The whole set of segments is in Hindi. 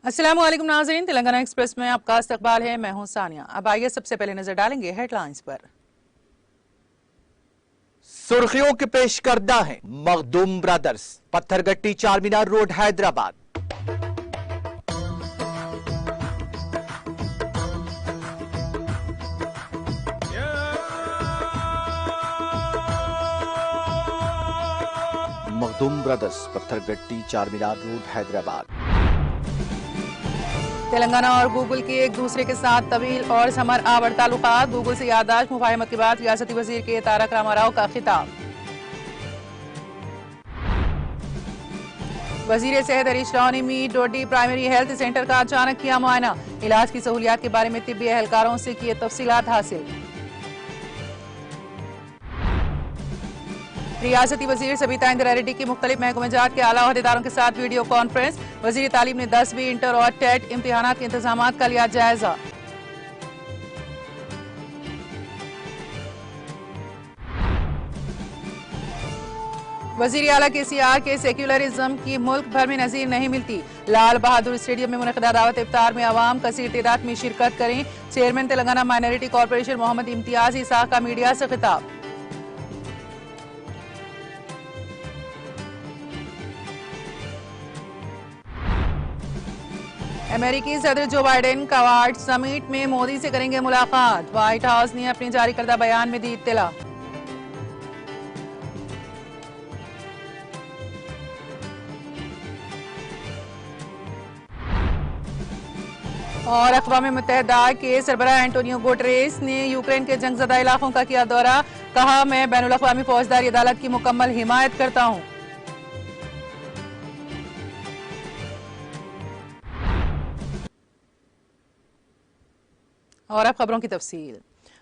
अस्सलामु अलैकुम नाज़रीन, तेलंगाना एक्सप्रेस में आपका इस्तकबाल है। मैं हूं सानिया। अब आइए सबसे पहले नजर डालेंगे हेडलाइंस पर। सुर्खियों के पेश करदा है Makhdoom brothers, Pathergatti Charminar road Hyderabad. Makhdoom brothers, Pathergatti Charminar road Hyderabad. Telangana और गूगल के एक दूसरे के साथ तवील और समर आवर ताल्लुकात। गूगल से याददाश्त मुफाहमत के बाद रियासती वजीर के तारक रामाराव का खिताब। वजीर सेहत हरीश राव ने मीट डोडी प्राइमरी हेल्थ सेंटर का अचानक किया मुआयना। इलाज की सहूलियात के बारे में तिब्बी एहलकारों से किए तफसीलात हासिल। रियासती वजीर सबीता इंदिरा रेड्डी की मुख्तलिफ महकमेजात के आला अहदेदारों के साथ वीडियो कॉन्फ्रेंस। वजीर तालीम ने 10वीं इंटर और टेट इम्तिहानात के इंतजाम का लिया जायजा। वजीर आला KCR के सेक्युलरिज्म की मुल्क भर में नजीर नहीं मिलती। लाल बहादुर स्टेडियम में मुनक़दा दावत इफ्तार में अवाम कसीर तादाद में शिरकत करें। Chairman Telangana minority corporation Mohammed Imtiaz Ishaq का मीडिया से खिताब। अमेरिकी सदर जो बाइडेन क्वाड समिट में मोदी से करेंगे मुलाकात। व्हाइट हाउस ने अपने जारी करदा बयान में दी इत्तला। और अक़वाम मुत्तहिदा के सरबराह एंटोनियो गुटेरेस ने यूक्रेन के जंगज़दा इलाकों का किया दौरा। कहा, मैं बैनुल अक़वामी फौजदारी अदालत की मुकम्मल हिमायत करता हूँ। और अब खबरों की तफसील।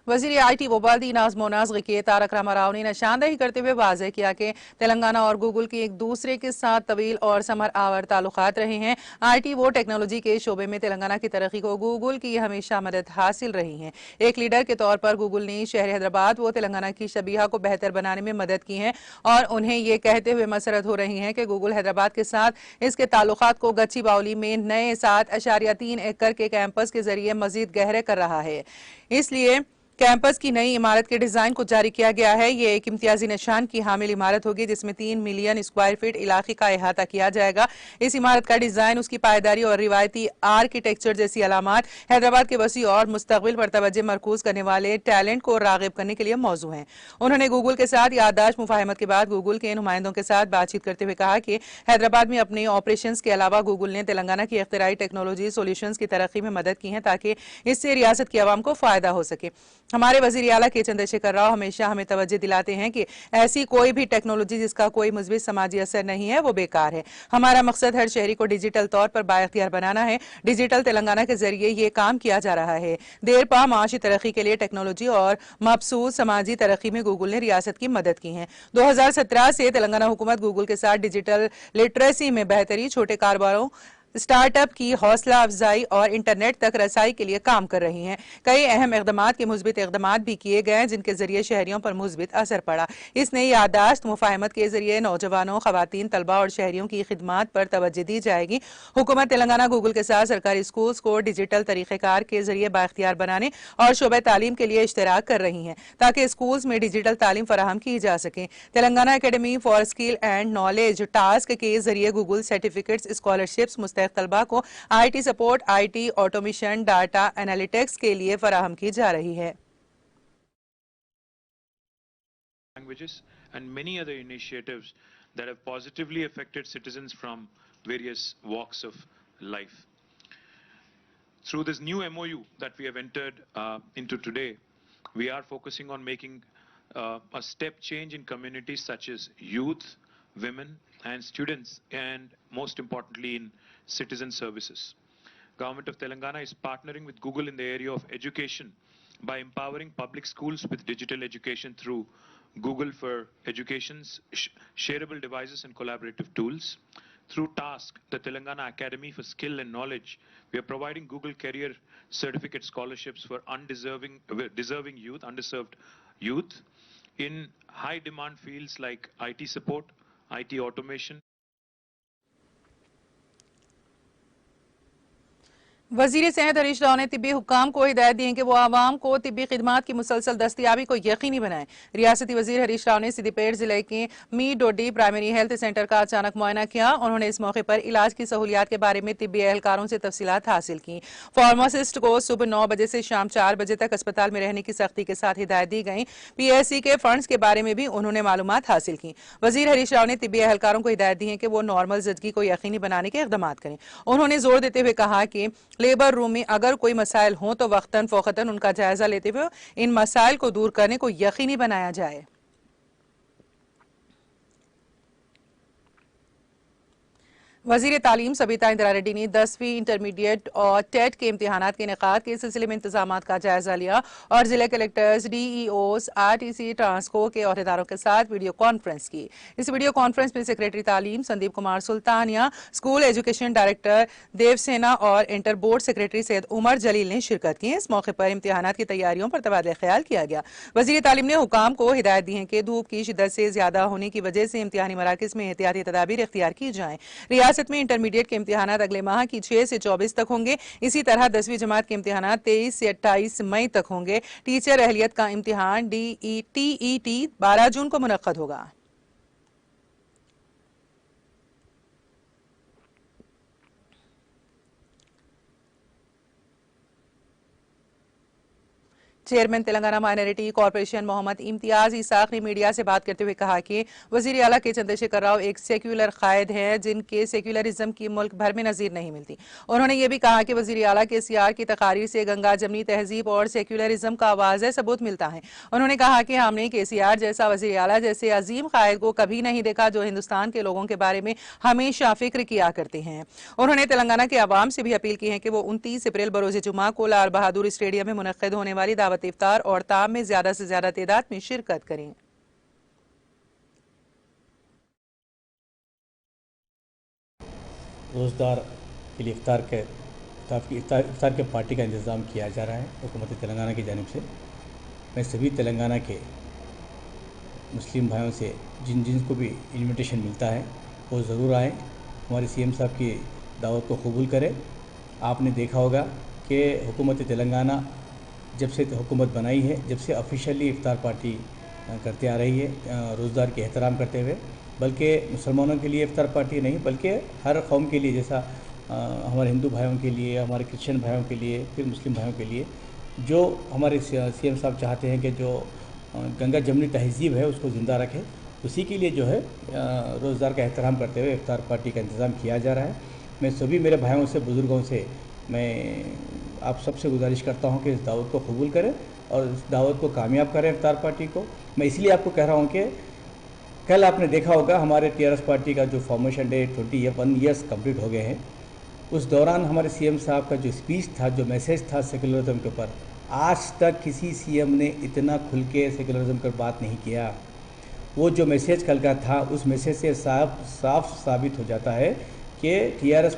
वजीर IT वबाल्दी नाज़्म व नाज़्गी के तारक रामाराव ने निशानदही करते हुए वाज़ेह किया कि तेलंगाना और गूगल के एक दूसरे के साथ तवील और समर आवर ताल्लुकात रहे हैं। IT व टेक्नोलॉजी के शोबे में तेलंगाना की तरक्की को गूगल की हमेशा मदद हासिल रही है। एक लीडर के तौर पर गूगल ने शहर हैदराबाद व तेलंगाना की शबीहा को बेहतर बनाने में मदद की है और उन्हें ये कहते हुए मसरत हो रही है कि गूगल हैदराबाद के साथ इसके ताल्लुकात को गच्ची बाउली में नए 7.3 एकड़ के कैंपस के जरिए मजीद गहरे कर रहा है। इसलिए कैंपस की नई इमारत के डिजाइन को जारी किया गया है। ये एक इम्तियाजी निशान की हामिल इमारत होगी जिसमें 3 मिलियन स्क्वायर फीट इलाके का अहाता किया जाएगा। इस इमारत का डिजाइन, उसकी पायदारी और रिवायती आर्किटेक्चर जैसी अलामात हैदराबाद के वसी और मुस्तकबिल पर तवज्जो मरकूज करने वाले टैलेंट को रागिब करने के लिए मौजू है। उन्होंने गूगल के साथ याददाश्त मुफाहमत के बाद गूगल के नुमाइंदों के साथ बातचीत करते हुए कहा कि हैदराबाद में अपने ऑपरेशन के अलावा गूगल ने तेलंगाना की इख्तिराई टेक्नोलॉजी सोल्यूशन की तरक्की में मदद की है ताकि इससे रियासत की आवाम को फायदा हो सके। हमारे वजीर आला के चंद्रशेखर राव हमेशा हमें तवज्जो दिलाते हैं कि ऐसी कोई भी टेक्नोलॉजी जिसका कोई मुस्बित समाजी असर नहीं है वो बेकार है। हमारा मकसद हर शहरी को डिजिटल तौर पर बाइख्तियार बनाना है। डिजिटल तेलंगाना के जरिए ये काम किया जा रहा है। देर पा माशी तरक्की के लिए टेक्नोलॉजी और मबसूत समाजी तरक्की में गूगल ने रियासत की मदद की है। 2017 से तेलंगाना हुकूमत गूगल के साथ डिजिटल लिटरेसी में बेहतरी, छोटे कारोबारों, स्टार्टअप की हौसला अफजाई और इंटरनेट तक रसाई के लिए काम कर रही हैं। कई अहम इकदाम के मुस्बित इकदाम भी किए गए जिनके जरिए शहरियों पर मुस्बित असर पड़ा। इस नई यादाश्त मुफाहमत के जरिए नौजवानों, खवातीन, तलबा और शहरियों की खिदमात पर तवज्जो दी जाएगी। हुकूमत तेलंगाना गूगल के साथ सरकारी स्कूल्स को डिजिटल तरीक़ेकार के जरिए बाइख्तियार बनाने और शोबे तालीम के लिए इश्तराक कर रही हैं ताकि स्कूल्स में डिजिटल तालीम फराहम की जा सके। Telangana academy for skill and knowledge task के जरिए गूगल सर्टिफिकेट्स, स्कॉलरशिप्स मुस्तैद तलबा को IT support, IT automation, data analytics के लिए फराहम की जा रही है। Languages and many other initiatives that have positively affected citizens from various walks of life. Through this new MOU that we have entered into today, we are focusing on making a step change in communities such as youth, women and students, and most importantly in citizen services. Government of Telangana is partnering with Google in the area of education by empowering public schools with digital education through Google for Education's shareable devices and collaborative tools. Through TASK, the Telangana Academy for Skill and Knowledge, we are providing Google Career Certificate scholarships for deserving youth, underserved youth in high demand fields like IT support, IT automation. वजीर सेहत हरीश राव ने तिब्बी हुक्काम को हिदायत दी है कि वो आवाम को तिब्बी खिदमात की मुसलसल दस्तियाबी को यकीनी बनाएं। रियासती वजीर हरीश राव ने सिद्दीपेट जिले के मी डोडी प्राइमरी हेल्थ सेंटर का अचानक मुआयना किया। उन्होंने इस मौके पर इलाज की सहूलियात के बारे में तिब्बी एहलकारों से तफसीलात हासिल की। फार्मासिस्ट को सुबह 9 बजे से शाम 4 बजे तक अस्पताल में रहने की सख्ती के साथ हिदायत दी गई। PSC के फंड्स के बारे में भी उन्होंने मालूमात हासिल की। वजीर हरीश राव ने तिब्बी एहलकारों को हिदायत दी है कि वो नॉर्मल जिंदगी को यकीनी बनाने के इकदाम करें। उन्होंने जोर देते हुए कहा कि लेबर रूम में अगर कोई मसाइल हो तो वक्तन फोकतन उनका जायजा लेते हुए इन मसाइल को दूर करने को यकीनी बनाया जाए। वजीर तालीम सबीता इंदिरा रेड्डी ने 10वीं इंटरमीडिएट और टेट के इम्तिहानात के इनेकाद के सिलसिले में इंतजामात का जायजा लिया और जिला कलेक्टर्स, DEOs, RTC, ट्रांसको के अहदेदारों के साथ वीडियो कॉन्फ्रेंस की। इस वीडियो कॉन्फ्रेंस में सेक्रेटरी तालीम Sandeep Kumar Sultania, school education director Devasena और inter board secretary Syed Umar Jaleel ने शिरकत की। इस मौके पर इम्तिहानात की तैयारियों पर तबादला ख्याल किया गया। वजीर तालीम ने हुकाम को हिदायत दी है कि धूप की शिद्दत से ज्यादा होने की वजह से इम्तिहानी मराकज में एहतियाती तदाबीर इख्तियार की जाएं। रियासत में इंटरमीडिएट के इम्तिहानात अगले माह की 6 से 24 तक होंगे। इसी तरह 10वीं जमात के इम्तिहानात 23 से 28 मई तक होंगे। टीचर अहलियत का इम्तिहान TET 12 जून को मुनक्कद होगा। Chairman Telangana minority corporation Mohammed Imtiaz Ishaq ने मीडिया से बात करते हुए कहा कि वजीर आला के चंद्रशेखर राव एक सेक्युलर कायद हैं जिनके सेक्युलरिज्म की मुल्क भर में नजीर नहीं मिलती। उन्होंने ये भी कहा कि वजीर आला KCR की तकारीर से गंगा जमनी तहजीब और सेक्युलरिज्म का वाज़ेह सबूत मिलता है। उन्होंने कहा कि हमने KCR जैसा वजीर आला जैसे अजीम कायद को कभी नहीं देखा जो हिंदुस्तान के लोगों के बारे में हमेशा फिक्र किया करते हैं। उन्होंने तेलंगाना के अवाम से भी अपील की है कि वो 29 अप्रैल बरोज जुमा को लाल बहादुर स्टेडियम में मुनक्किद होने वाली दावत इफ्तार और ताम में ज्यादा से ज्यादा तादाद में शिरकत करें। रोज़दार के लिए इफ्तार के पार्टी का इंतज़ाम किया जा रहा है हुकूमत तेलंगाना की जानिब से। मैं सभी तेलंगाना के मुस्लिम भाइयों से जिनको भी इन्विटेशन मिलता है वो ज़रूर आएँ, हमारे CM साहब की दावत को कबूल करें। आपने देखा होगा कि हुकूमत तेलंगाना जब से हुकूमत बनाई है, जब से ऑफिशियली इफ्तार पार्टी करते आ रही है, रोज़दार के एहतराम करते हुए, बल्कि मुसलमानों के लिए इफ्तार पार्टी नहीं बल्कि हर कौम के लिए, जैसा हमारे हिंदू भाइयों के लिए, हमारे क्रिश्चियन भाइयों के लिए, फिर मुस्लिम भाइयों के लिए, जो हमारे CM साहब चाहते हैं कि जो गंगा जमनी तहजीब है उसको ज़िंदा रखें, उसी के लिए जो है रोज़दार का एहतराम करते हुए इफ्तार पार्टी का इंतज़ाम किया जा रहा है। मैं सभी मेरे भाइयों से, बुज़ुर्गों से मैं आप सबसे गुजारिश करता हूं कि इस दावत को कबूल करें और इस दावत को कामयाब करें इफ्तार पार्टी को। मैं इसलिए आपको कह रहा हूं कि कल आपने देखा होगा हमारे TRS पार्टी का जो फॉर्मेशन डे 21 ईयर्स कंप्लीट हो गए हैं, उस दौरान हमारे CM साहब का जो स्पीच था, जो मैसेज था सेकुलरिज्म के ऊपर, आज तक किसी CM ने इतना खुल के सेकुलरिज्म पर बात नहीं किया। वो जो मैसेज कल का था, उस मैसेज से साफ साबित हो जाता है कि TRS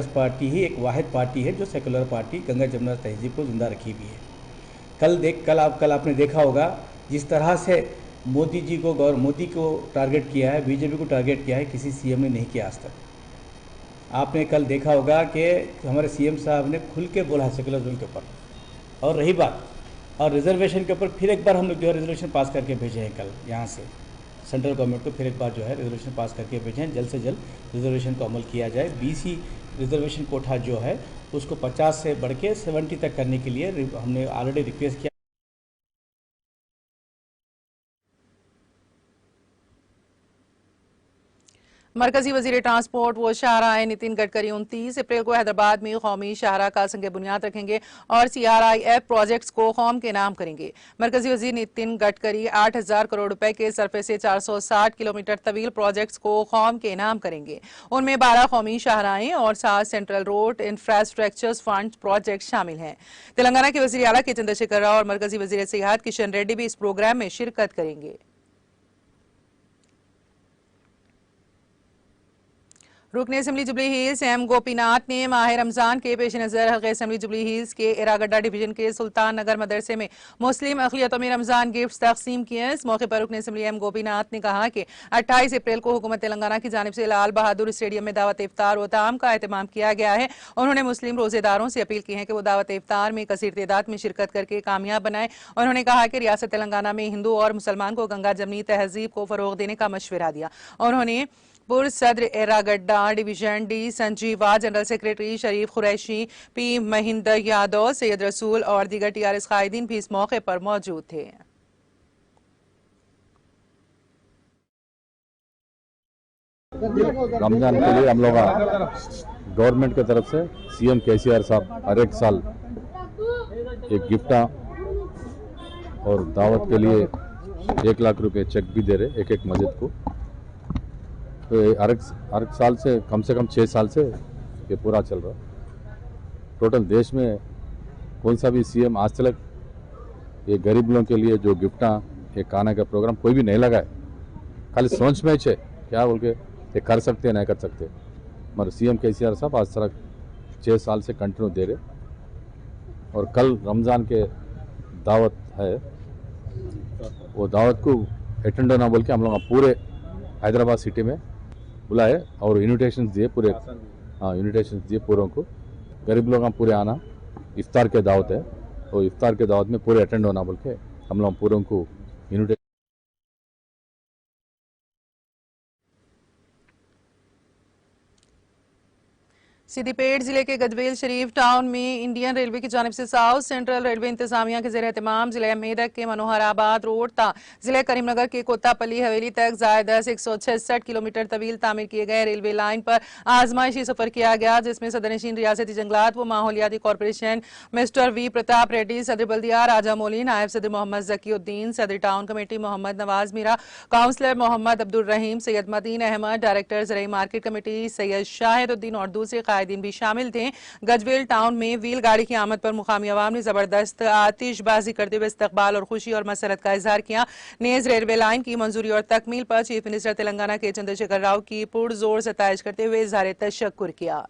पार्टी ही एक वाहिद पार्टी है जो सेकुलर पार्टी गंगा जमुना तहजीब को ज़िंदा रखी हुई है। कल आपने देखा होगा जिस तरह से मोदी को टारगेट किया है, BJP को टारगेट किया है, किसी CM ने नहीं किया आज तक। आपने कल देखा होगा कि हमारे CM साहब ने खुल के बोला सेकुलरिज्म के ऊपर। और रही बात और रिजर्वेशन के ऊपर, फिर एक बार हम लोग जो है रिजर्वेशन पास करके भेजे हैं कल यहाँ से सेंट्रल गवर्नमेंट को, फिर एक बार जो है रिजर्वेशन पास करके भेजें, जल्द से जल्द रिजर्वेशन को अमल किया जाए। BC रिजर्वेशन कोठा जो है उसको 50 से बढ़ के 70 तक करने के लिए हमने ऑलरेडी रिक्वेस्ट किया। मरकजी वजीर ट्रांसपोर्ट व शाहराह नितिन गडकरी 29 अप्रैल को हैदराबाद में कौमी शाहराह का संग बुनियाद रखेंगे और CRIF प्रोजेक्ट्स को कौम के नाम करेंगे। मरकजी वजीर नितिन गडकरी 8,000 करोड़ रुपए के सरफे से 460 किलोमीटर तवील प्रोजेक्ट्स को कौम के नाम करेंगे। उनमें 12 कौमी शाहराहें और 7 central road infrastructure fund project शामिल हैं। तेलंगाना के वजीर आला के चंद्रशेखर राव और मरकजी वजीर सियाहत किशन रेड्डी भी इस प्रोग्राम में शिरकत करेंगे। रुकन असेंबली जुबली हिल्स एम गोपीनाथ ने माह रमजान के पेश नजर हल्का असेंबली जुबली हिल्स के इरागड्डा डिवीजन के सुल्तान नगर मदरसे में मुस्लिम अक़लियतों में रमजान गिफ्ट तकसीम किए। इस मौके पर रुकन असेंबली एम गोपीनाथ ने कहा कि 28 अप्रैल को हुकूमत तेलंगाना की जानिब से लाल बहादुर स्टेडियम में दावत इफ्तार व ताम का एहतमाम किया गया है। उन्होंने मुस्लिम रोजेदारों से अपील की है कि वो दावत इफ्तार में कसीर तादाद में शिरकत करके कामयाब बनाए। उन्होंने कहा कि रियासत तेलंगाना में हिंदू और मुसलमान को गंगा जमनी तहजीब को फरोग देने का मशवरा दिया। उन्होंने पुर सदर Erragadda division D Sanjeeva, general secretary Sharif Qureshi, P Mahender Yadav, Syed Rasool और दीगर टीआरएस कायदीन भी इस मौके पर मौजूद थे। रमजान के लिए हम लोग गवर्नमेंट की तरफ से सीएम केसीआर साहब हर एक साल एक गिफ्टा और दावत के लिए 1 लाख रुपए चेक भी दे रहे एक मस्जिद को। तो हर एक साल से कम 6 साल से ये पूरा चल रहा। टोटल देश में कौन सा भी सीएम आज तक ये गरीब लोगों के लिए जो गिफ्टा ये खाना का प्रोग्राम कोई भी नहीं लगा है। खाली सोच में है क्या बोल के ये कर सकते नहीं कर सकते, मगर सीएम केसीआर साहब आज तक 6 साल से कंटिन्यू दे रहे। और कल रमज़ान के दावत है, वो दावत को अटेंड होना बोल के हम लोग पूरे हैदराबाद सिटी में बुलाए और इन्विटेशन दिए पूरे। इन्विटेशन दिए पूरों को। गरीब लोग पूरे आना, इफ्तार के दावत है, तो इफ्तार के दावत में पूरे अटेंड होना बोल के हम लोग पूरों को इन्विटेशन। सिद्दीपेट जिले के गजवेल शरीफ टाउन में इंडियन रेलवे की जानिब से साउथ सेंट्रल रेलवे इंतजामिया के ज़ेरे एहतमाम जिले मेदक के मनोहराबाद रोड ता जिले करीमनगर के कोतापल्ली हवेली तक ज़ायदा 166 किलोमीटर तवील तामीर किए गए रेलवे लाइन पर आजमाइशी सफर किया गया, जिसमें सदरनशीन रियासती जंगलात व माहौलियाती corporation mister V Pratap Reddy, सदर बल्दिया राजा मोली, नायब सदर मोहम्मद जकीउद्दीन, सदर town committee Mohammed Nawaz Meera, councillor Mohammed Abdul Rahim, Syed Madeen Ahmed, director ज़राई मार्केट कमेटी सैयद शाहिदुद्दीन और दूसरे कायदीन भी शामिल थे। गजवेल टाउन में व्हील गाड़ी की आमद पर मुकामी अवाम ने जबरदस्त आतिशबाजी करते हुए इस्तकबाल और खुशी और मसरत का इजहार किया। नेज रेलवे लाइन की मंजूरी और तकमील पर चीफ मिनिस्टर तेलंगाना के चंद्रशेखर राव की पुरजोर सताइश करते हुए इजहार तशक्कुर किया।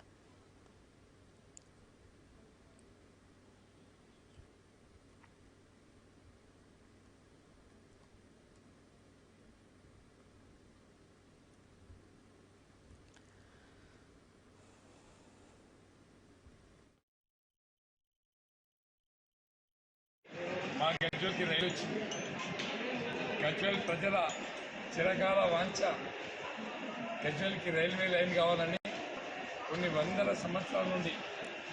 మా గజ్వేల్కి రైలు వచ్చింది. గజ్వేల్ ప్రజల చిరకాల వాంఛ గజ్వేల్కి రైల్వే లైన్ కావాలని కొన్ని వందల సంవత్సరాల నుండి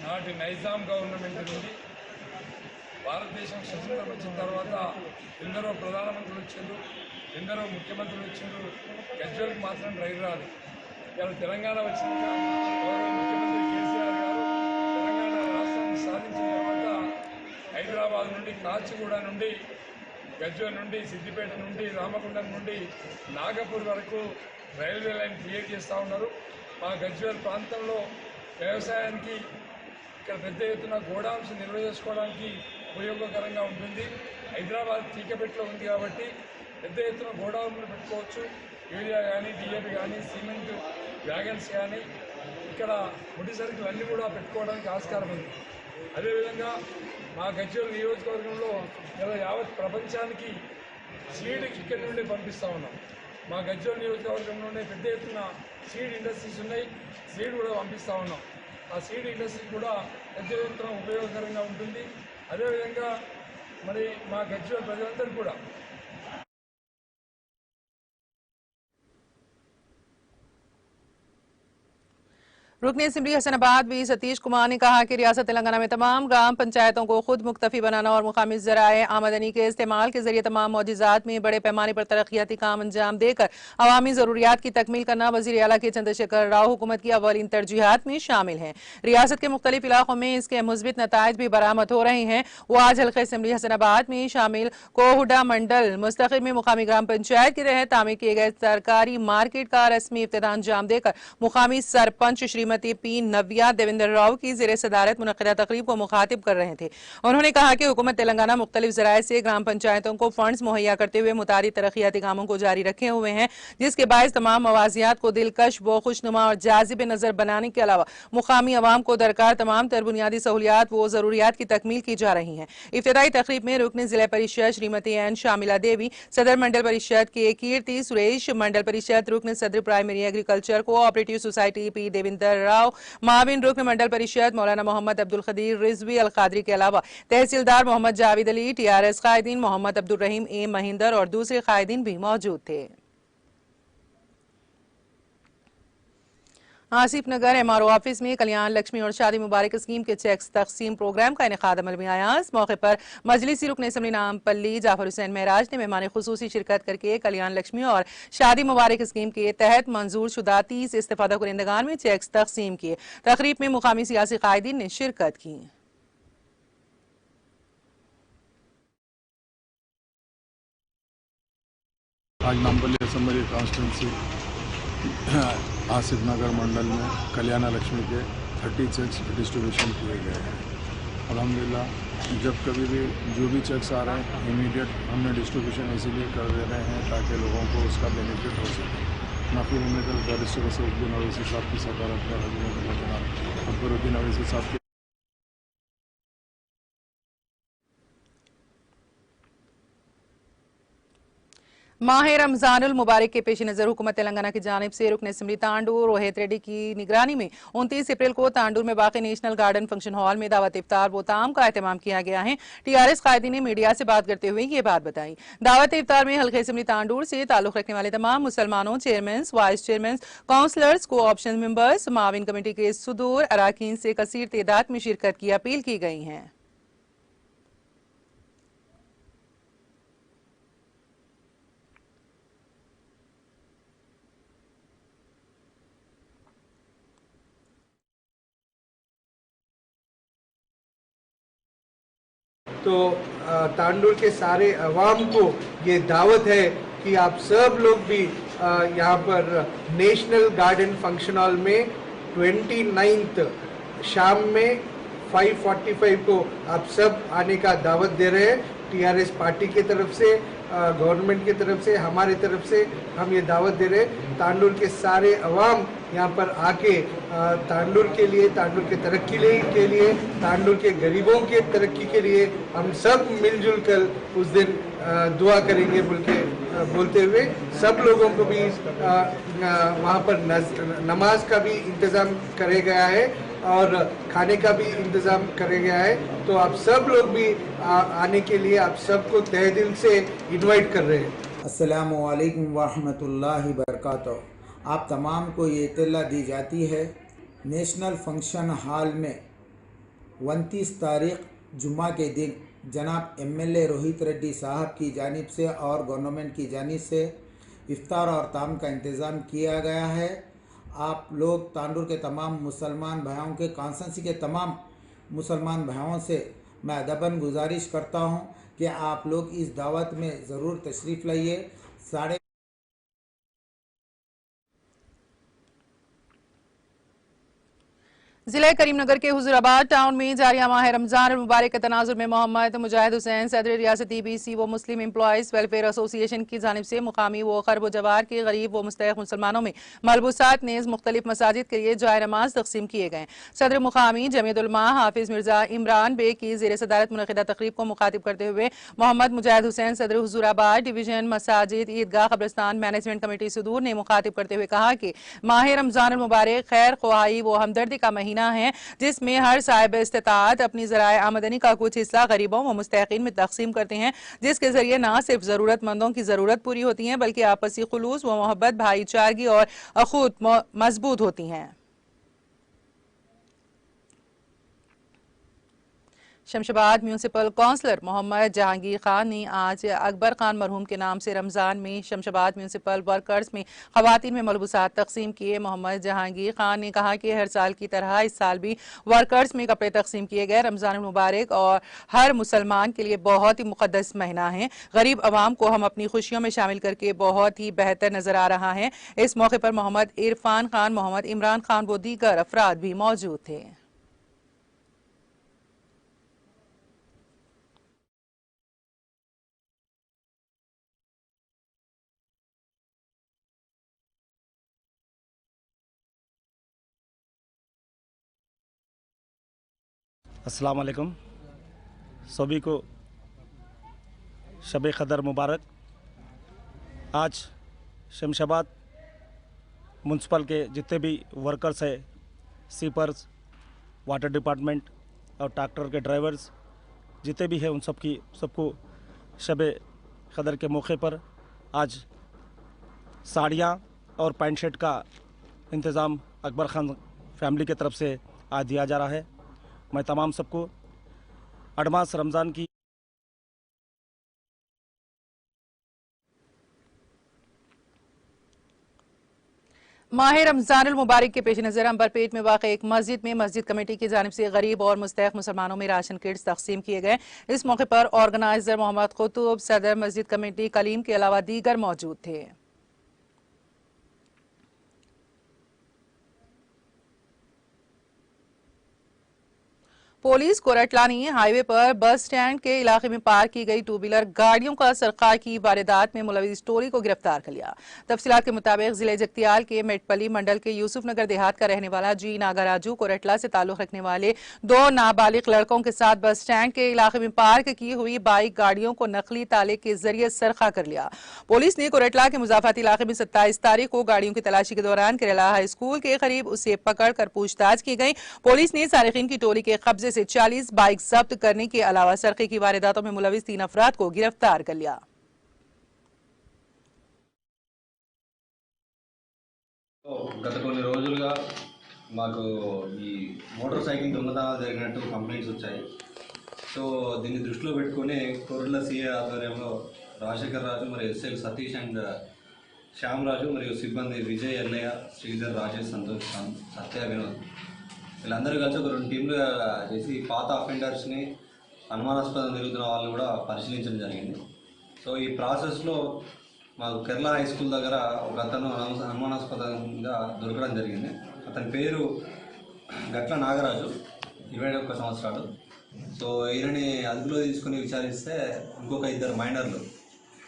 నాటి నైజాం గవర్నమెంట్ నుండి భారతదేశం స్వతంత్రం వచ్చిన తర్వాత ఎందరో ప్రధానమంత్రులు వచ్చారు, ఎందరో ముఖ్యమంత్రులు వచ్చారు, గజ్వేల్కి మాత్రం రైలు రాదు. ఇలా తెలంగాణ వచ్చినాక గౌరవ ముఖ్యమంత్రి కేసీఆర్ గారు తెలంగాణ రాష్ట్రాన్ని సాధించిన తర్వాత హైదరాబాద్ నుండి కాచిగూడ నుండి గజ్వేల్ నుండి సిద్దిపేట నుండి రామగుండం నుండి నాగపూర్ వరకు రైల్వే లైన్ క్రియేట్ చేస్తూ ఉన్నారు. మా గజ్వేల్ ప్రాంతంలో వ్యవసాయానికి ఇక్కడ పెద్ద ఎత్తున గోడౌన్స్ నిల్వ చేసుకోవడానికి ఉపయోగకరంగా ఉంటుంది. హైదరాబాద్ తీకపెట్టులో ఉంది కాబట్టి పెద్ద ఎత్తున గోడౌన్లు పెట్టుకోవచ్చు. యూరియా కానీ డిఏపి కానీ సిమెంట్ వ్యాగన్స్ కానీ ఇక్కడ ముడి సరుకులు అన్నీ కూడా పెట్టుకోవడానికి ఆస్కారం ఉంది. అదేవిధంగా మా గజ్వేల్ నియోజకవర్గంలో ఇలా యావత్ ప్రపంచానికి సీడ్ ఇక్కడి నుండి పంపిస్తూ ఉన్నాం. మా గజ్వేల్ నియోజకవర్గంలోనే పెద్ద ఎత్తున సీడ్ ఇండస్ట్రీస్ ఉన్నాయి, సీడ్ కూడా పంపిస్తూ ఉన్నాం. ఆ సీడ్ ఇండస్ట్రీ కూడా పెద్ద ఎత్తున ఉపయోగకరంగా ఉంటుంది. అదేవిధంగా మరి మా గజ్వేల్ ప్రజలందరూ కూడా रुकन असेंबली हसनाबाद भी सतीश कुमार ने कहा कि रियासत तेलंगाना में तमाम ग्राम पंचायतों को खुद मुक्तफी बनाना और मुकामी ज़राए आमदनी के इस्तेमाल के जरिए तमाम मौजूदात में बड़े पैमाने पर तरक्याती काम अंजाम देकर अवामी ज़रूरियात की तकमील करना वज़ीर आला के चंद्रशेखर राव हुकूमत की अवलीन तरजीहात में शामिल है। रियासत के मुख्तलिफ इलाकों में इसके मुस्बित नताइज भी बरामद हो रहे हैं। वो आज हल्का असेंबली हसनाबाद में शामिल कोहुडा मंडल मुस्तकिल में मुकामी ग्राम पंचायत के तहत तामीर किए गए सरकारी मार्केट का रस्मी इफ्तिताह अंजाम देकर मुकामी सरपंच श्रीमती श्रीमती पी नव्या देवेंद्र राव की ज़ेरे सदारत मुनक़िदा तकरीब को मुखातिब कर रहे थे। उन्होंने कहा कि हुकूमत तेलंगाना मुख्तलिफ ज़राए से ग्राम पंचायतों को फंड्स मुहैया करते हुए मुतादी तरक्याती कामों को जारी रखे हुए हैं, जिसके बायस तमाम मवाजियात को दिलकश व खुशनुमा और जाजिब नज़र बनाने के अलावा मुकामी अवाम को दरकार तमाम तर बुनियादी सहूलियात व ज़रूरियात की तकमील की जा रही है। इफ्तिदाई तकरीब में रुकन जिला परिषद श्रीमती एन शामिला देवी, सदर मंडल परिषद के कीर्ति सुरेश, मंडल परिषद रुकन सदर primary agriculture cooperative society P Devender Rao, माविन रुकन मंडल परिषद मौलाना मोहम्मद अब्दुल खदीर रिजवी अल कादरी के अलावा तहसीलदार मोहम्मद जावेद अली, TRS कायदीन मोहम्मद अब्दुल रहीम ए महिंदर और दूसरे कायदीन भी मौजूद थे। आसिफ नगर MRO ऑफिस में कल्याण लक्ष्मी और शादी मुबारक स्कीम के चेक्स तकसीम प्रोग्राम का इनेकाद अमल में आया। इस मौके पर मजलिसी रुकन असम्बली नामपल्ली जाफर हुसैन महराज ने मेहमान खुसूसी शिरकत करके कल्याण लक्ष्मी और शादी मुबारक स्कीम के तहत मंजूर शुदा 30 इस्तेफादा कुरिंदगान में चेक्स तकसीम किए। तकरीब में मुकामी सियासी कायदीन ने शिरकत की। आज नामपल्ली असम्बली कॉन्स्टिट्यूंसी आसिफ नगर मंडल में कल्याण लक्ष्मी के 30 चेक्स डिस्ट्रीब्यूशन किए गए हैं। अल्हम्दुलिल्लाह जब कभी भी जो भी चेक्स आ रहे हैं इमीडिएट हमने डिस्ट्रीब्यूशन इसीलिए कर दे रहे हैं ताकि लोगों को उसका बेनिफिट हो सके। नाफी उम्मीद बैरिस्टर असदुद्दीन अवैसी साहब की सदारत में अकबरुद्दीन अवैसी साहब की माह रमजानुल मुबारक के पेश नज़र हुकूमत तेलंगाना की जानिब से रुकन असम्बली तांडूर रोहित रेड्डी की निगरानी में 29 अप्रैल को तांडूर में वाक़ नेशनल गार्डन फंक्शन हॉल में दावत इफ्तार व ताम का एहतमाम किया गया है। TRS कायदी ने मीडिया से बात करते हुए ये बात बताई। दावत इफ्तार में हल्के असम्बली तांडूर से ताल्लुक रखने वाले तमाम मुसलमानों, चेयरमैन, वाइस चेयरमैन, काउंसलर्स, को ऑप्शन मेंबर्स, माविन कमेटी के सुदूर अराकीन से कसीर तादाद में शिरकत की अपील की गई है। तो तांडूर के सारे अवाम को ये दावत है कि आप सब लोग भी यहाँ पर नेशनल गार्डन फंक्शन हॉल में 29 शाम में 5:45 को आप सब आने का दावत दे रहे हैं। TRS पार्टी की तरफ से, गवर्नमेंट की तरफ से, हमारी तरफ से हम ये दावत दे रहे हैं। तांडूर के सारे अवाम यहाँ पर आके तांडूर के लिए, तांडूर के तरक्की के लिए, तांडूर के गरीबों के तरक्की के लिए हम सब मिलजुल कर उस दिन दुआ करेंगे बोलते हुए सब लोगों को भी वहाँ पर नमाज का भी इंतज़ाम करे गया है और खाने का भी इंतज़ाम करे गया है। तो आप सब लोग भी आने के लिए आप सबको तहे दिल से इनवाइट कर रहे हैं। अस्सलामु अलैकुम वरहमतुल्लाहि बरकातहू। आप तमाम को ये इत्तला दी जाती है, नेशनल फंक्शन हॉल में 29 तारीख जुम्मा के दिन जनाब MLA रोहित रेड्डी साहब की जानिब से और गवर्नमेंट की जानिब से इफ्तार और ताम का इंतज़ाम किया गया है। आप लोग तांडूर के तमाम मुसलमान भाइयों के, कॉन्स्टिट्यूंसी के तमाम मुसलमान भाइयों से मैं अदबन गुजारिश करता हूं कि आप लोग इस दावत में ज़रूर तशरीफ़ लाइए। जिला करीमनगर के हुजूराबाद टाउन में जारिया माह रमजान मुबारक के तनाजुर में मोहम्मद मुजाहिद हुसैन सदर रियासती BC व मुस्लिम एम्प्लॉयज़ वेलफेयर एसोसिएशन की जानिब से मुकामी व खरब जवार के गरीब व मुस्तहक़ मुसलमानों में मलबूसात नेज़ मुख्तलिफ मसाजिद के लिए जाय नमाज तकसीम किए गए। सदर मुकामी जमीयत उलमा हाफिज मिर्जा इमरान बेग की ज़ेर सदारत मुनक़िदा तकरीब को मुखातिब करते हुए मोहम्मद मुजाहिद हुसैन सदर हुजूराबाद डिवीजन मसाजिद ईदगाह कब्रिस्तान मैनेजमेंट कमेटी सुदूर ने मुखातिब करते हुए कहा कि माह रमजान मुबारक खैर ख्वाही व हमदर्दी का महीना है, जिसमें हर साहिब इस्तिताअत अपनी ज़राए आमदनी का कुछ हिस्सा गरीबों व मुस्तहक़ीन में तकसीम करते हैं, जिसके जरिए न सिर्फ ज़रूरतमंदों की ज़रूरत पूरी होती है बल्कि आपसी खुलूस व मोहब्बत, भाईचारगी और अखूत मजबूत होती हैं। शमशाबाद म्यूनिसिपल काउंसलर मोहम्मद जहांगीर खान ने आज अकबर खान मरहूम के नाम से रमजान में शमशाबाद म्यूनिसिपल वर्कर्स में खवातीन में मलबूसात तकसीम किए। मोहम्मद जहांगीर खान ने कहा कि हर साल की तरह इस साल भी वर्कर्स में कपड़े तकसीम किए गए। रमजान मुबारक और हर मुसलमान के लिए बहुत ही मुकद्दस महीना है। गरीब अवाम को हम अपनी खुशियों में शामिल करके बहुत ही बेहतर नजर आ रहा है। इस मौके पर मोहम्मद इरफान खान, मोहम्मद इमरान खान व दीगर अफराद भी मौजूद थे। अस्सलाम वालेकुम, सभी को शब क़दर मुबारक। आज शमशाबाद म्यूनसिपल के जितने भी वर्कर्स हैं, स्वीपर्स, वाटर डिपार्टमेंट और ट्रैक्टर के ड्राइवर्स जितने भी हैं, उन सबको शब क़दर के मौके पर आज साड़ियाँ और पैंट शर्ट का इंतज़ाम अकबर खान फैमिली की तरफ से आज दिया जा रहा है। मैं तमाम सबको एडवांस रमज़ान की माह रमजान मुबारक के पेश नज़र अंबरपेट में वाक़ एक मस्जिद में मस्जिद कमेटी की जानिब से गरीब और मुस्तहक़ मुसलमानों में राशन किट्स तकसीम किए गए। इस मौके पर ऑर्गेनाइजर मोहम्मद कुतुब, सदर मस्जिद कमेटी कलीम के अलावा दीगर मौजूद थे। पुलिस कोरटला ने हाईवे पर बस स्टैंड के इलाके में पार्क की गई टू व्हीलर गाड़ियों का सरकार की वारदात में मुलविस टोली को गिरफ्तार कर लिया। तफसीलात के मुताबिक जिले जगतियाल के मेटपली मंडल के यूसुफ नगर देहात का रहने वाला जी नागाराजू कोरटला से ताल्लुक रखने वाले 2 नाबालिग लड़कों के साथ बस स्टैंड के इलाके में पार्क की हुई बाइक गाड़ियों को नकली ताले के जरिए सरखा कर लिया। पुलिस ने कोरटला के मुजाफाती इलाके में 27 तारीख को गाड़ियों की तलाशी के दौरान केरला हाई स्कूल के करीब उसे पकड़कर पूछताछ की गई। पुलिस ने सारिकीन की टोली के कब्जे से 40 बाइक जब्त करने के अलावा सरके की वारदातों में मुलविस 3 अफराद को गिरफ्तार कर लिया। గత కొన్ని రోజులుగా మాకు ఈ మోటార్ సైకిల్ దొంగతనాలు జరిగినట్టు కంప్లైంట్స్ వచ్చాయి. సో దీన్ని దృష్టిలో పెట్టుకొని కొర్ల సిఐ ఆధ్వర్యంలో రాజశేఖర్ రాజు మరియు ఎస్ఐ సతీష్ అండ్ శ్యామ్ రాజు మరియు సిబ్బంది విజయ్ ఎల్లయ్య, శ్రీధర్, రాజేష్, సంతోష్, సత్య, వినోద్ వీళ్ళందరూ కలిసి ఒక 2 టీంలుగా చేసి పాత అఫెండర్స్ని, అనుమానాస్పదం తిరుగుతున్న వాళ్ళని కూడా పరిశీలించడం జరిగింది. సో ఈ ప్రాసెస్లో మాకు కేరళ హై స్కూల్ దగ్గర ఒక అతను అనుమానాస్పదంగా దొరకడం జరిగింది. అతని పేరు గట్ల నాగరాజు, 21 సంవత్సరాలు. సో ఈయనని అదుపులో తీసుకుని విచారిస్తే ఇంకొక 2 మైనర్లు,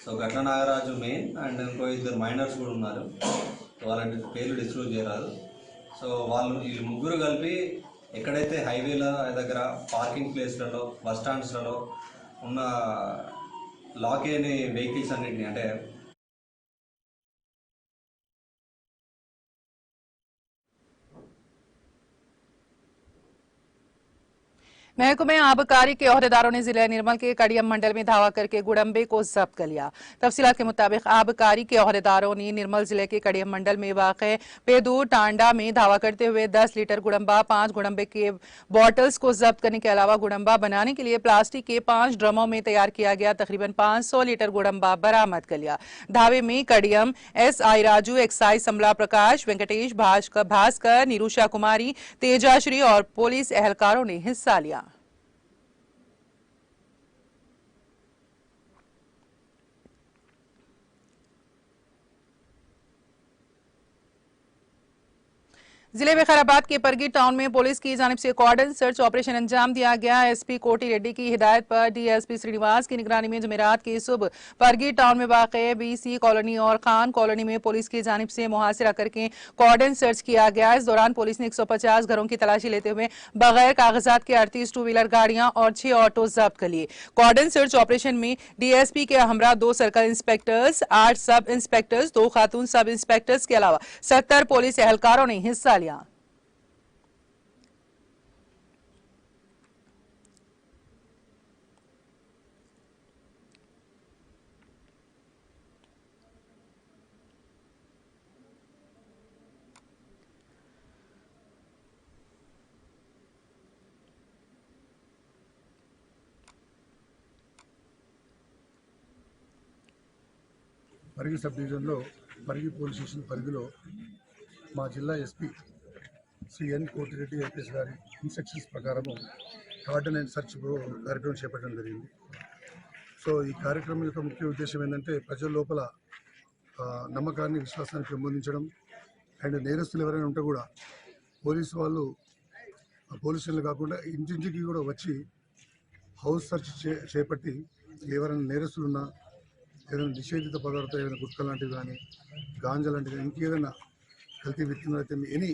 సో గట్ల నాగరాజు మెయిన్ అండ్ ఇంకో 2 మైనర్స్ కూడా ఉన్నారు. వాళ్ళ పేర్లు డిస్క్లోజ్ చేయరాదు. సో వీళ్ళు ముగ్గురు కలిపి ఎక్కడైతే హైవేల దగ్గర పార్కింగ్ ప్లేస్లలో, బస్ స్టాండ్స్లలో ఉన్న లాక్ అయిన వెహికల్స్ అన్నింటినీ, అంటే महकमे आबकारी के अहदेदारों ने जिला निर्मल के कड़ियम मंडल में धावा करके गुडम्बे को जब्त कर लिया। तफसीलात के मुताबिक आबकारी के अहदेदारों ने निर्मल जिले के कड़ियम मंडल में वाक़े पेदूर टांडा में धावा करते हुए 10 लीटर गुडम्बा, 5 गुडम्बे के बॉटल्स को जब्त करने के अलावा गुडम्बा बनाने के लिए प्लास्टिक के 5 ड्रमों में तैयार किया गया तकरीबन 500 लीटर गुडम्बा बरामद कर लिया। धावे में कड़ियम एसआई राजू, एक्साइज समला प्रकाश, वेंकटेश, भास्कर, निरुषा कुमारी, तेजाश्री और पुलिस एहलकारों ने हिस्सा लिया। जिले विकाराबाद के परगी टाउन में पुलिस की जानिब से कॉर्डन सर्च ऑपरेशन अंजाम दिया गया। एसपी कोटी रेड्डी की हिदायत पर डीएसपी श्रीनिवास की निगरानी में जुमेरात की सुबह परगी टाउन में वाक़े बीसी कॉलोनी और खान कॉलोनी में पुलिस की जानिब से मुहासिरा करके कॉर्डन सर्च किया गया। इस दौरान पुलिस ने 150 घरों की तलाशी लेते हुए बगैर कागजात के 38 टू व्हीलर गाड़ियां और 6 ऑटो जब्त कर लिए। कॉर्डन सर्च ऑपरेशन में डीएसपी के हमरा 2 सर्कल इंस्पेक्टर्स, 8 सब इंस्पेक्टर्स, 2 खातून सब इंस्पेक्टर्स के अलावा 70 पुलिस एहलकारों ने हिस्सा लिया। పరిగి సబ్ డివిజన్లో పరిగి పోలీస్ స్టేషన్ పరిధిలో మా జిల్లా ఎస్పీ శ్రీ ఎన్ కోటిరెడ్డి ఐపీఎస్ గారి ఇన్స్ట్రక్షన్స్ ప్రకారము కార్డన్ అండ్ సర్చ్ కార్యక్రమం చేపట్టడం జరిగింది. సో ఈ కార్యక్రమం యొక్క ముఖ్య ఉద్దేశం ఏంటంటే ప్రజల లోపల నమ్మకాన్ని విశ్వాసాన్ని పెంపొందించడం అండ్ నేరస్తులు ఎవరైనా ఉంటే కూడా పోలీసు వాళ్ళు పోలీస్ స్టేషన్లు కాకుండా ఇంటింటికి కూడా వచ్చి హౌస్ సర్చ్ చేపట్టి ఎవరైనా నేరస్తులున్నా ఏదైనా నిషేధిత పదార్థాలు ఏదైనా గుట్క లాంటివి కానీ గాంజా లాంటివి ఇంకేదైనా కల్తీ విత్తనాలు అయితే ఎనీ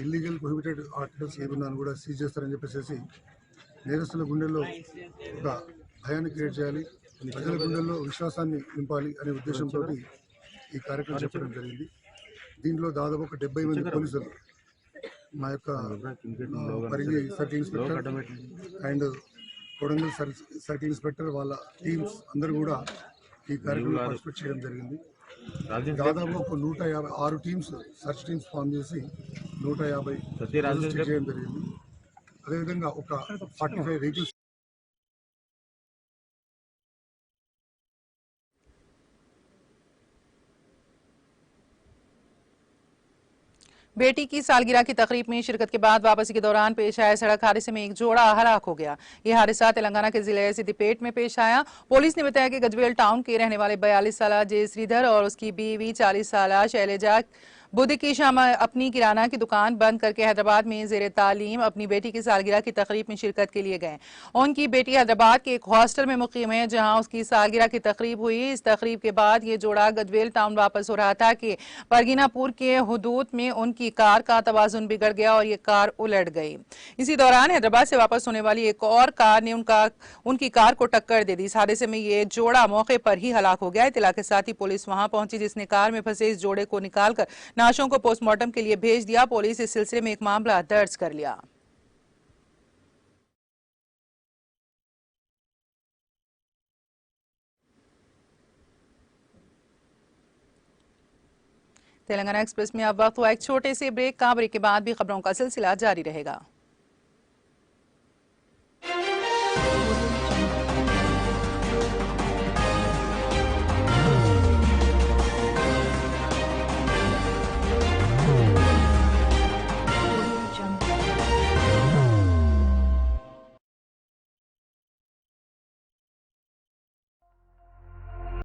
ఇల్లీగల్ ప్రొహిబిటెడ్ ఆర్టికల్స్ ఏమన్నా కూడా సీజ్ చేస్తారని చెప్పేసి నేరస్తుల గుండెల్లో ఒక భయాన్ని క్రియేట్ చేయాలి, ప్రజల గుండెల్లో విశ్వాసాన్ని నింపాలి అనే ఉద్దేశంతో ఈ కార్యక్రమం చెప్పడం జరిగింది. దీంట్లో దాదాపు ఒక 70 మంది పోలీసులు మా యొక్క Parigi circle inspector and Kodangal circle inspector వాళ్ళ టీమ్స్ అందరూ కూడా ఈ కార్యక్రమంలో పార్టిసిపేట్ చేయడం జరిగింది. దాదాపు ఒక 156 టీమ్స్ సర్చ్ టీమ్స్ ఫామ్ చేసి 150 చేయడం జరిగింది. అదేవిధంగా ఒక 45 వెహికల్స్ बेटी की सालगिरह की तकरीब में शिरकत के बाद वापसी के दौरान पेश आए सड़क हादसे में एक जोड़ा हलाक हो गया। यह हादसा तेलंगाना के जिले सिद्दीपेट में पेश आया। पुलिस ने बताया कि गजवेल टाउन के रहने वाले 42 साल जय श्रीधर और उसकी बीवी 40 साल शैलजा बुध की शाम अपनी किराना की दुकान बंद करके हैदराबाद में जेर तालीम अपनी बेटी की सालगिरह की तकरीब में शिरकत के लिए गए। उनकी बेटी हैदराबाद के एक हॉस्टल में मुकीम है, जहां उसकी सालगिरह की तकरीब हुई। इस तकरीब के बाद ये जोड़ा गजवेल टाउन वापस हो रहा था कि परगीनापुर के हुदूद में उनकी कार का तवाजुन बिगड़ गया और ये कार उलट गई। इसी दौरान हैदराबाद से वापस होने वाली एक और कार ने उनकी कार को टक्कर दे दी। इस हादसे में ये जोड़ा मौके पर ही हलाक हो गया। इत्तला के साथ ही पुलिस वहां पहुंची, जिसने कार में फंसे इस जोड़े को निकालकर लाशों को पोस्टमार्टम के लिए भेज दिया। पुलिस इस सिलसिले में एक मामला दर्ज कर लिया। तेलंगाना एक्सप्रेस में अब वक्त हुआ एक छोटे से ब्रेक का। ब्रेक के बाद भी खबरों का सिलसिला जारी रहेगा।